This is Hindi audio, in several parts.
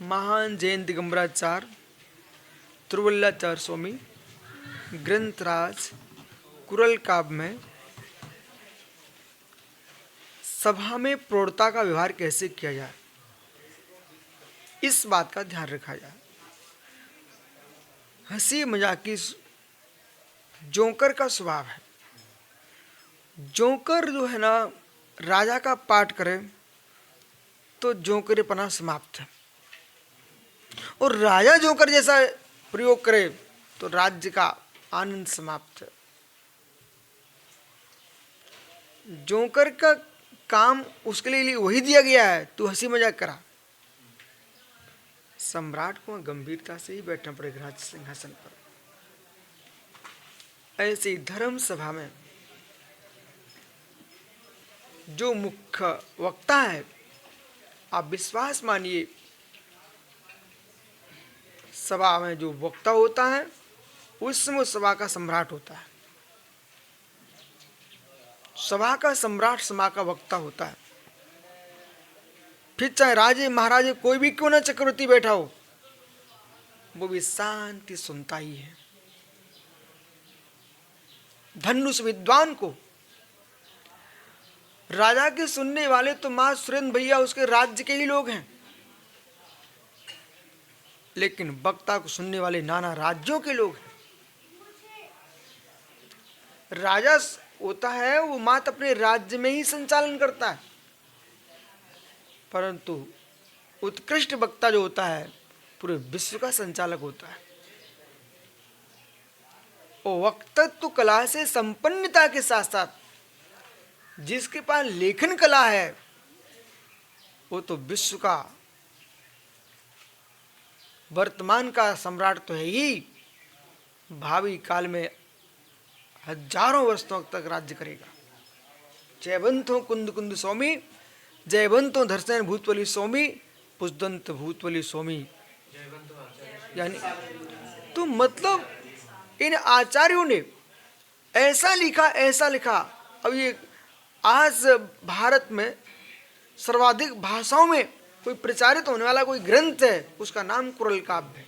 महान जैन दिगंबराचार्य तिरुवल्लाचार्य स्वामी ग्रंथराज कुरल काव्य में सभा में प्रौढ़ता का व्यवहार कैसे किया जाए, इस बात का ध्यान रखा जाए। हंसी मजाकी जोकर का स्वभाव है। जोकर जो है ना, राजा का पाठ करे तो जोकरेपना समाप्त है, और राजा जोकर जैसा प्रयोग करे तो राज्य का आनंद समाप्त है। जोकर का काम उसके लिए वही दिया गया है, तू हंसी मजाक करा। सम्राट को गंभीरता से ही बैठना पड़ेगा राज सिंहासन पर। ऐसे ही धर्म सभा में जो मुख्य वक्ता है, आप विश्वास मानिए, सभा में जो वक्ता होता है उस समय सभा का सम्राट होता है। सभा का सम्राट सभा का वक्ता होता है। फिर चाहे राजे महाराजे कोई भी क्यों ना चक्रवर्ती बैठा हो, वो भी शांति सुनता ही है। धनुष विद्वान को राजा के सुनने वाले तो मां सुरेंद्र भैया उसके राज्य के ही लोग हैं, लेकिन वक्ता को सुनने वाले नाना राज्यों के लोग हैं। राजा होता है वो मात्र अपने राज्य में ही संचालन करता है, परंतु उत्कृष्ट वक्ता जो होता है पूरे विश्व का संचालक होता है। और वक्तृत्व कला से संपन्नता के साथ साथ जिसके पास लेखन कला है वो तो विश्व का वर्तमान का सम्राट तो है ही, भावी काल में हजारों वर्षों तक राज्य करेगा। जयवंतो कुंद कुंद स्वामी, जयवंतो धर्षण भूतवली स्वामी, पुष्दंत भूतवली स्वामी। यानी तो मतलब इन आचार्यों ने ऐसा लिखा। अब ये आज भारत में सर्वाधिक भाषाओं में कोई प्रचारित होने वाला कोई ग्रंथ है, उसका नाम कुरल काव्य है।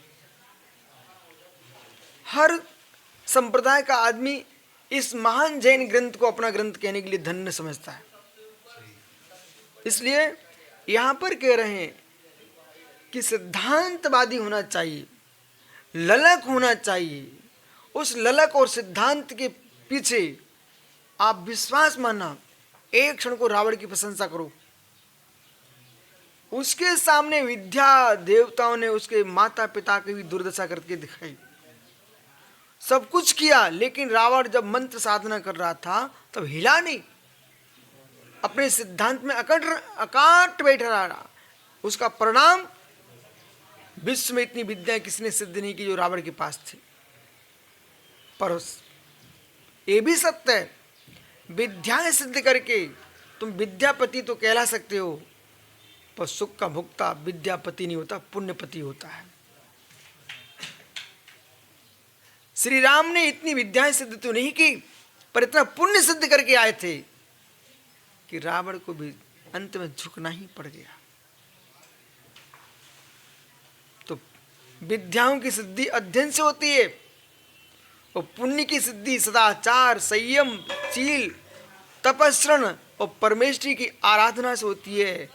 हर संप्रदाय का आदमी इस महान जैन ग्रंथ को अपना ग्रंथ कहने के लिए धन्य समझता है। इसलिए यहां पर कह रहे हैं कि सिद्धांतवादी होना चाहिए, ललक होना चाहिए। उस ललक और सिद्धांत के पीछे आप विश्वास मानना, एक क्षण को रावण की प्रशंसा करो। उसके सामने विद्या देवताओं ने उसके माता पिता की भी दुर्दशा करके दिखाई, सब कुछ किया, लेकिन रावण जब मंत्र साधना कर रहा था तब हिला नहीं, अपने सिद्धांत में अकाट बैठा रहा। उसका परिणाम विश्व में इतनी विद्या किसने सिद्ध नहीं की जो रावण के पास थी। पर ये भी सत्य है, विद्याएं सिद्ध करके तुम विद्यापति तो कहला सकते हो, पर सुख का भुक्ता विद्यापति नहीं होता, पुण्यपति होता है। श्री राम ने इतनी विद्याएं सिद्ध तो नहीं की, पर इतना पुण्य सिद्ध करके आए थे कि रावण को भी अंत में झुकना ही पड़ गया। तो विद्याओं की सिद्धि अध्ययन से होती है, और पुण्य की सिद्धि सदाचार, संयम, शील, तपस्रण और परमेश्वरी की आराधना से होती है।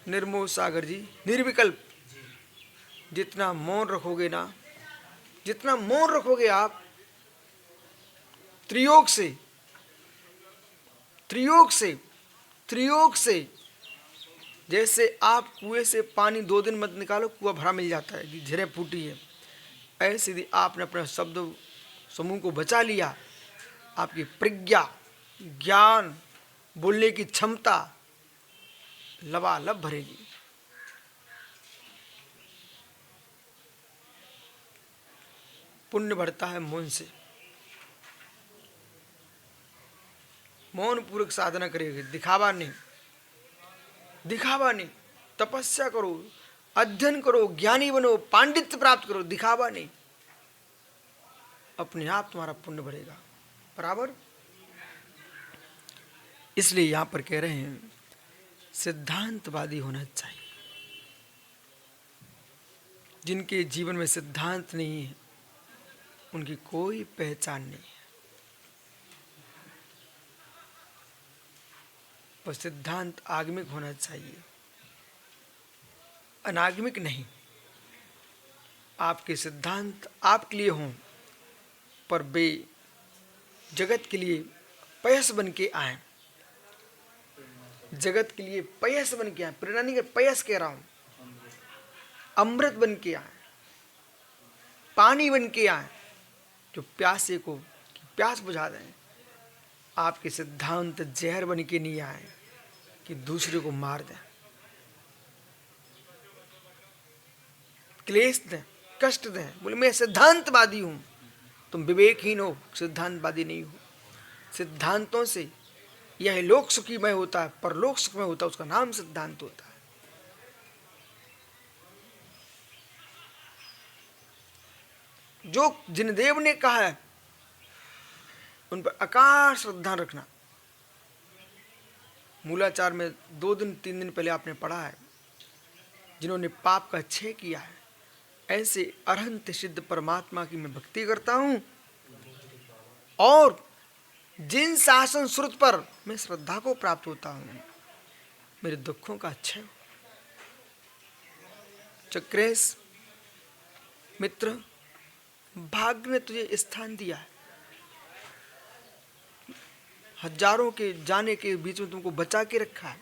निर्मोह सागर जी, निर्विकल्प जितना मौन रखोगे ना, जितना मौन रखोगे आप, त्रियोग से जैसे आप कुएं से पानी 2 दिन मत निकालो, कुआं भरा मिल जाता है कि झरे फूटी है। ऐसे यदि आपने अपने शब्द समूह को बचा लिया, आपकी प्रज्ञा, ज्ञान, बोलने की क्षमता लबालब भरेगी। पुण्य बढ़ता है मौन से। मौन पूर्वक साधना करेगी, दिखावा नहीं। तपस्या करो, अध्ययन करो, ज्ञानी बनो, पांडित्य प्राप्त करो, दिखावा नहीं। अपने आप तुम्हारा पुण्य बढ़ेगा बराबर। इसलिए यहां पर कह रहे हैं सिद्धांतवादी होना चाहिए। जिनके जीवन में सिद्धांत नहीं है उनकी कोई पहचान नहीं है। पर सिद्धांत आगमिक होना चाहिए, अनागमिक नहीं। आपके सिद्धांत आपके लिए हों, पर वे जगत के लिए पयस बन के आए। जगत के लिए पयस बन के आए, प्रेरणा नहीं, पयस कह रहा हूं। अमृत बन के आए, पानी बन के आए, जो प्यासे को प्यास बुझा दें। आपके सिद्धांत जहर बन के नहीं आए कि दूसरे को मार दें, क्लेश दें, कष्ट दें। बोले मैं सिद्धांतवादी हूं। तुम विवेकहीन हो, सिद्धांतवादी नहीं हो। सिद्धांतों से यह लोक सुखीमय होता है, पर लोक सुखमय होता है, उसका नाम सिद्धांत होता है। जो जिन देव ने कहा है उन पर अकाल श्रद्धा रखना। मूलाचार में 2 दिन 3 दिन पहले आपने पढ़ा है, जिन्होंने पाप का क्षय किया है, ऐसे अरहंत सिद्ध परमात्मा की मैं भक्ति करता हूं, और जिन शासन श्रुत पर मैं श्रद्धा को प्राप्त होता हूं, मेरे दुखों का क्षय। चक्रेश मित्र, भाग्य ने तुझे स्थान दिया है। हजारों के जाने के बीच में तुमको बचा के रखा है।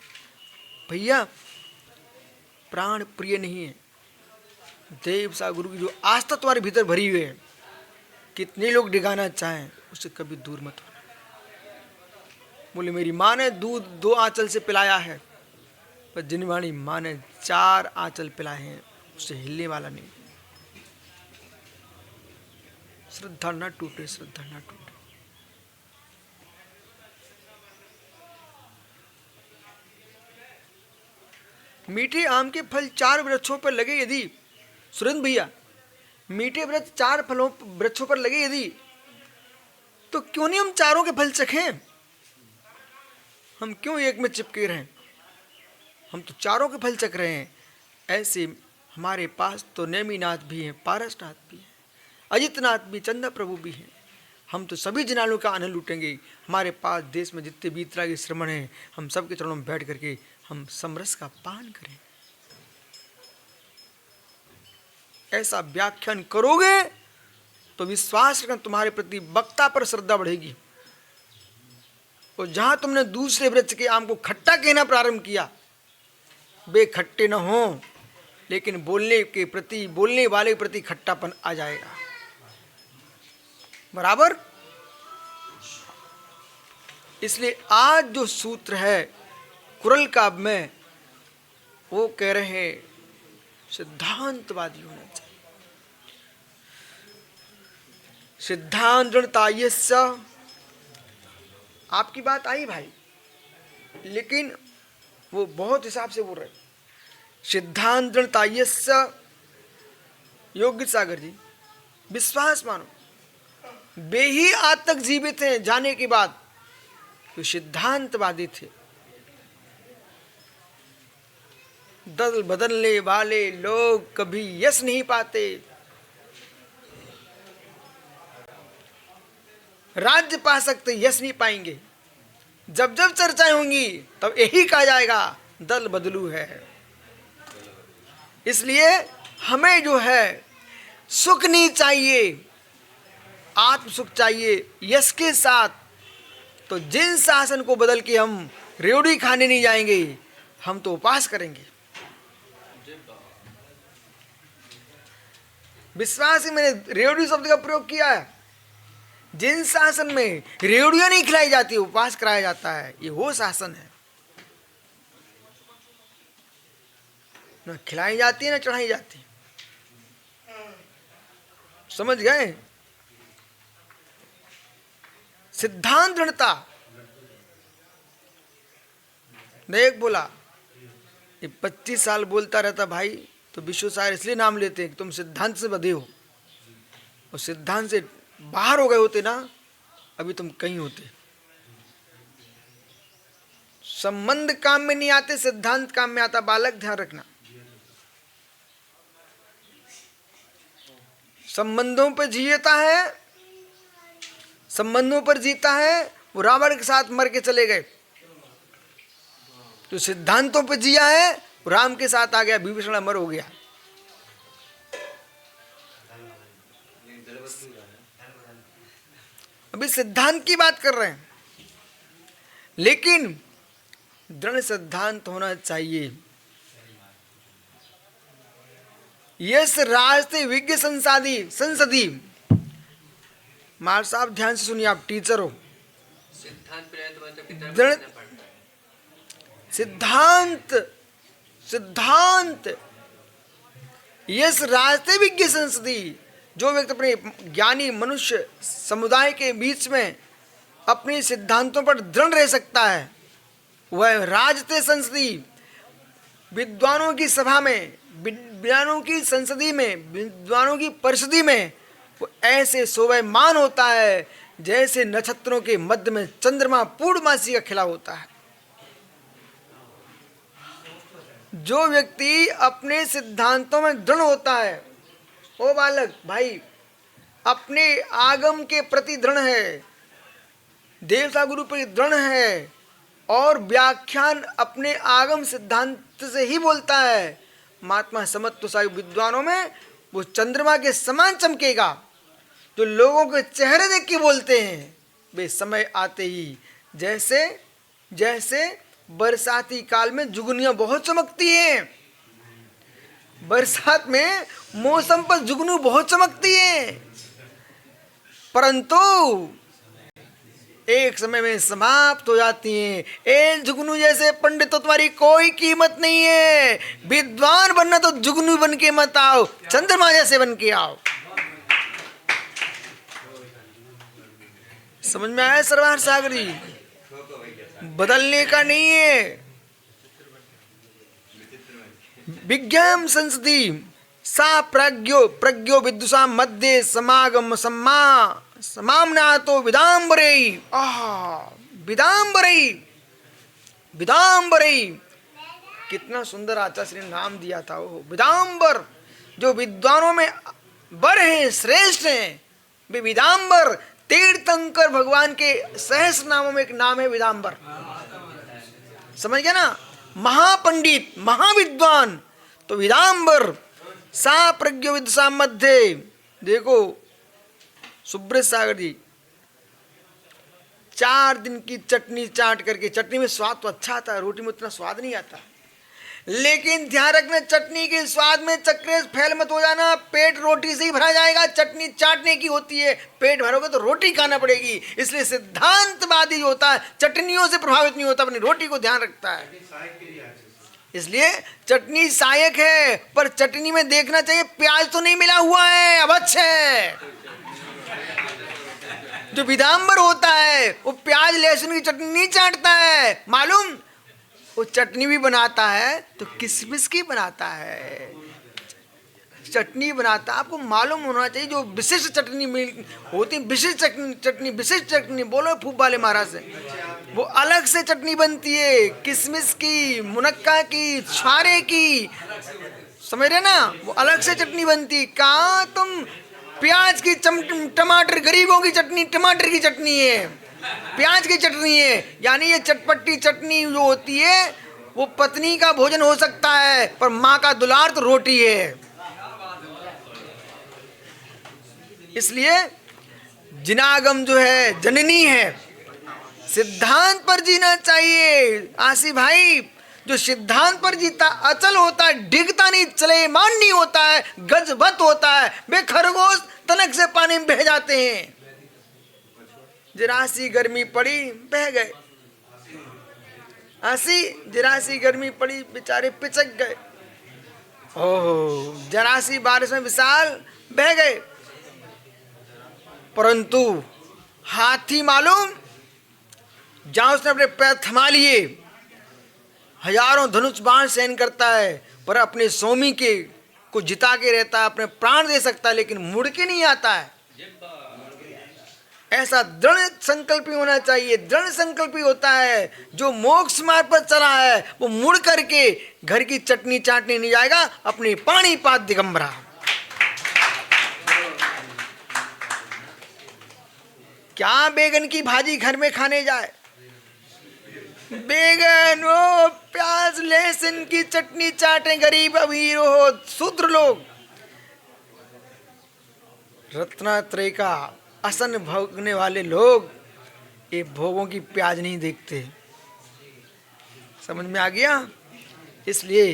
भैया प्राण प्रिय नहीं है। देव सा गुरु की जो आस्था तुम्हारे भीतर भरी हुई है, कितने लोग डिगाना चाहें, उससे कभी दूर मत होना। बोले मेरी माँ ने दूध 2 आंचल से पिलाया है, पर जिनवाणी माँ ने 4 आंचल पिलाए हैं, उससे हिलने वाला नहीं। श्रद्धा न टूटे, श्रद्धा न टूटे। मीठे आम के फल 4 वृक्षों पर लगे यदि, सुरेंद्र भैया, मीठे वृक्ष 4 फलों वृक्षों पर लगे यदि, तो क्यों नहीं हम चारों के फल चखें? हम क्यों एक में चिपके रहें? हम तो चारों के फल चख रहे हैं। ऐसे हमारे पास तो नेमिनाथ भी हैं, पारसनाथ भी हैं, अजितनाथ भी, चंदा प्रभु भी हैं। हम तो सभी जनालों का आनंद लूटेंगे। हमारे पास देश में जितने बीतरागी श्रमण हैं, हम सबके चरणों में बैठ करके हम समरस का पान करें। ऐसा व्याख्यान करोगे तो विश्वास रखना तुम्हारे प्रति वक्ता पर श्रद्धा बढ़ेगी। और जहां तुमने दूसरे वृक्ष के आम को खट्टा कहना प्रारंभ किया, वे खट्टे न हो, लेकिन बोलने वाले के प्रति खट्टापन आ जाएगा। बराबर। इसलिए आज जो सूत्र है कुरल काव्य में, वो कह रहे हैं सिद्धांतवादी होना चाहिए। सिद्धांत दृढ़तायस्य, आपकी बात आई भाई, लेकिन वो बहुत हिसाब से बोल रहे। सिद्धांत दृढ़तायस्य, योग्य सागर जी, विश्वास मानो, वे ही आज तक जीवित हैं जाने के बाद, जो सिद्धांतवादी थे। दल बदलने वाले लोग कभी यश नहीं पाते। राज्य पा सकते, यश नहीं पाएंगे। जब जब चर्चाएं होंगी तब यही कहा जाएगा दल बदलू है। इसलिए हमें जो है सुख नहीं चाहिए, आत्म सुख चाहिए यश के साथ। तो जिन शासन को बदल के हम रेवड़ी खाने नहीं जाएंगे, हम तो उपास करेंगे। विश्वास ही मैंने रेवड़ी शब्द का प्रयोग किया है। जिन शासन में रेवड़ियां नहीं खिलाई जाती, उपवास कराया जाता है, ये वो शासन है। न खिलाई जाती है न चढ़ाई जाती। समझ गए? सिद्धांत दृढ़ता। देख बोला ये 25 साल बोलता रहता भाई, तो विश्व सार इसलिए नाम लेते हैं कि तुम सिद्धांत से बंधे हो, और सिद्धांत से बाहर हो गए होते ना, अभी तुम कहीं होते। संबंध काम में नहीं आते, सिद्धांत काम में आता। बालक ध्यान रखना। संबंधों पर जीता है, संबंधों पर जीता है। वो रावण के साथ मर के चले गए। जो सिद्धांतों पर जिया है वो राम के साथ आ गया, विभीषण अमर हो गया। अभी सिद्धांत की बात कर रहे हैं, लेकिन दृढ़ सिद्धांत होना चाहिए। यस राजते विज्ञ संसदी। मार साहब ध्यान से सुनिए, आप टीचर हो। सिद्धांत यस राजते विज्ञ संसदी। जो व्यक्ति अपने ज्ञानी मनुष्य समुदाय के बीच में अपने सिद्धांतों पर दृढ़ रह सकता है, वह राजते संसदी, विद्वानों की सभा में, विद्वानों की संसदी में, विद्वानों की परिषदी में वो ऐसे शोभायमान होता है जैसे नक्षत्रों के मध्य में चंद्रमा पूर्णमासी का खिला होता है। जो व्यक्ति अपने सिद्धांतों में दृढ़ होता है, ओ बालक भाई, अपने आगम के प्रति दृढ़ है, देवता गुरु पर दृढ़ है और व्याख्यान अपने आगम सिद्धांत से ही बोलता है, महात्मा समत्वशाही विद्वानों में वो चंद्रमा के समान चमकेगा। जो लोगों के चेहरे देख के बोलते हैं, वे समय आते ही जैसे जैसे बरसाती काल में जुगनियां बहुत चमकती हैं, बरसात में मौसम पर जुगनू बहुत चमकती है, परंतु एक समय में समाप्त हो जाती हैं। ए जुगनू जैसे पंडित तो तुम्हारी कोई कीमत नहीं है। विद्वान बनना तो जुगनू बन के मत आओ, चंद्रमा जैसे बन के आओ। समझ में आया सरवार सागर जी? बदलने का नहीं है। विज्ञान संसदी सा प्रज्ञो विद्युषा मध्य समागम समामना तो विदाम्बरई। विदाम्बरई कितना सुंदर आचार्य ने नाम दिया था वो विदाम्बर। जो विद्वानों में बर हैं, श्रेष्ठ हैं, वे विदाम्बर। तीर्थंकर भगवान के सहस्र नामों में एक नाम है विदाम्बर। समझ गया ना? महापंडित, महाविद्वान तो विदाम्बर। सा प्रज्ञो विद्युषा मध्य। देखो सुब्रत सागर जी 4 दिन की चटनी चाट करके, चटनी में स्वाद तो अच्छा आता है, रोटी में उतना स्वाद नहीं आता, लेकिन ध्यान रखना चटनी के स्वाद में चक्कर फैल मत हो जाना। पेट रोटी से ही भरा जाएगा, चटनी चाटने की होती है, पेट भरोगे तो रोटी खाना पड़ेगी। इसलिए सिद्धांतवादी जो होता है चटनियों से प्रभावित नहीं होता, अपनी रोटी को ध्यान रखता है। इसलिए चटनी सहायक है, पर चटनी में देखना चाहिए प्याज तो नहीं मिला हुआ है, अवश्य है। जो विदाम्बर होता है वो प्याज लहसुन की चटनी नहीं चाटता है, मालूम? वो चटनी भी बनाता है तो किसमिस की बनाता है, चटनी बनाता है। आपको मालूम होना चाहिए जो विशिष्ट चटनी होती है, विशिष्ट चटनी बोलो फूफ वाले महाराज से, वो अलग से चटनी बनती है, किसमिस की, मुनक्का की, छुआरे की, समझ रहे ना? वो अलग से चटनी बनती। कहाँ तुम प्याज की टमाटर, गरीबों की चटनी टमाटर की चटनी है, प्याज की चटनी है। यानी ये चटपटी चटनी जो होती है वो पत्नी का भोजन हो सकता है, पर माँ का दुलार तो रोटी है। इसलिए जिनागम जो है जननी है, सिद्धांत पर जीना चाहिए। आसी भाई जो सिद्धांत पर जीता अचल होता है, डिगता नहीं, चलेमान नहीं होता है, गजबत होता है। वे खरगोश तनक से पानी में बह जाते हैं। जरा सी गर्मी पड़ी बह गए, जरा सी गर्मी पड़ी बेचारे पिचक गए। ओह, जरा सी बारिश में विशाल बह गए। परंतु हाथी मालूम, जहां उसने अपने पैर थमा लिए, हजारों धनुष बाण सहन करता है, पर अपने स्वामी के को जिता के रहता है, अपने प्राण दे सकता है, लेकिन मुड़ के नहीं आता है। ऐसा दृढ़ संकल्पी होना चाहिए। दृढ़ संकल्पी होता है जो मोक्ष मार्ग पर चला है, वो मुड़ करके घर की चटनी चाटने नहीं जाएगा, अपनी पानी पात दिगंबरा। क्या बेगन की भाजी घर में खाने जाए, बेगन ओ प्याज लहसुन की चटनी चाटे गरीब अमीर हो शूद्र लोग, रत्नात्रय का असन भोगने वाले लोग ये भोगों की प्याज नहीं देखते। समझ में आ गया? इसलिए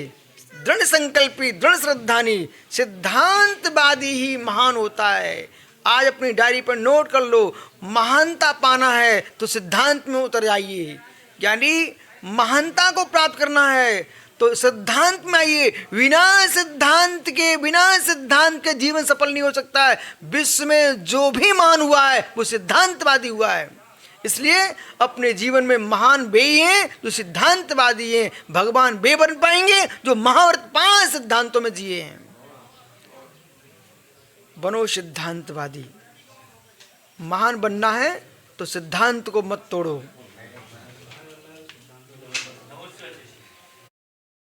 दृढ़ संकल्पी दृढ़ श्रद्धानी सिद्धांतवादी ही महान होता है। आज अपनी डायरी पर नोट कर लो, महानता पाना है तो सिद्धांत में उतर आइए, यानी महानता को प्राप्त करना है तो सिद्धांत में आइए। बिना सिद्धांत के जीवन सफल नहीं हो सकता है। विश्व में जो भी महान हुआ है वो सिद्धांतवादी हुआ है। इसलिए अपने जीवन में महान वे ही हैं जो सिद्धांतवादी हैं, भगवान वे बन पाएंगे जो महाभारत 5 सिद्धांतों में जिए हैं। बनो सिद्धांतवादी। महान बनना है तो सिद्धांत को मत तोड़ो।